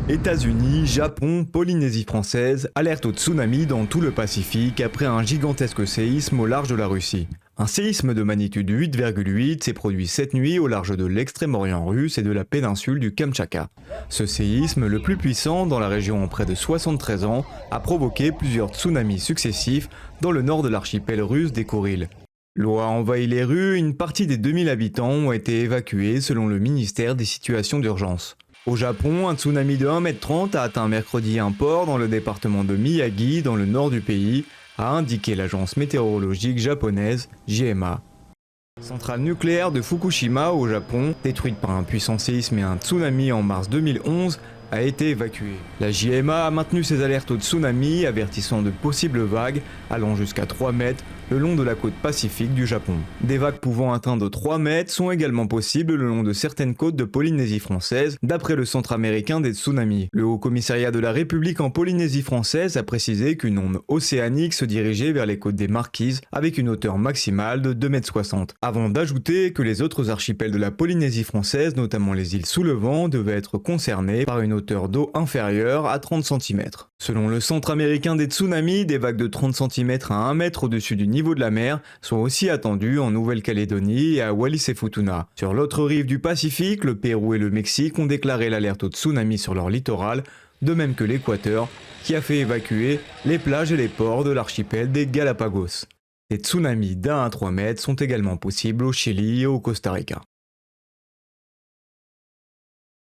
États-Unis, Japon, Polynésie française, alerte au tsunami dans tout le Pacifique après un gigantesque séisme au large de la Russie. Un séisme de magnitude 8,8 s'est produit cette nuit au large de l'extrême-orient russe et de la péninsule du Kamtchatka. Ce séisme, le plus puissant dans la région en près de 73 ans, a provoqué plusieurs tsunamis successifs dans le nord de l'archipel russe des Kouriles. L'eau a envahi les rues, une partie des 2000 habitants ont été évacués selon le ministère des situations d'urgence. Au Japon, un tsunami de 1,30 m a atteint mercredi un port dans le département de Miyagi, dans le nord du pays, a indiqué l'agence météorologique japonaise JMA. La centrale nucléaire de Fukushima au Japon, détruite par un puissant séisme et un tsunami en mars 2011, a été évacuée. La JMA a maintenu ses alertes au tsunami, avertissant de possibles vagues allant jusqu'à 3 mètres le long de la côte pacifique du Japon. Des vagues pouvant atteindre 3 mètres sont également possibles le long de certaines côtes de Polynésie française, d'après le Centre américain des tsunamis. Le Haut Commissariat de la République en Polynésie française a précisé qu'une onde océanique se dirigeait vers les côtes des Marquises avec une hauteur maximale de 2,60 m, avant d'ajouter que les autres archipels de la Polynésie française, notamment les îles sous le vent, devaient être concernés par une hauteur d'eau inférieure à 30 cm. Selon le Centre américain des tsunamis, des vagues de 30 cm à 1 mètre au-dessus du niveau de la mer sont aussi attendues en Nouvelle-Calédonie et à Wallis et Futuna. Sur l'autre rive du Pacifique, le Pérou et le Mexique ont déclaré l'alerte au tsunami sur leur littoral, de même que l'Équateur, qui a fait évacuer les plages et les ports de l'archipel des Galapagos. Des tsunamis d'1 à 3 mètres sont également possibles au Chili et au Costa Rica.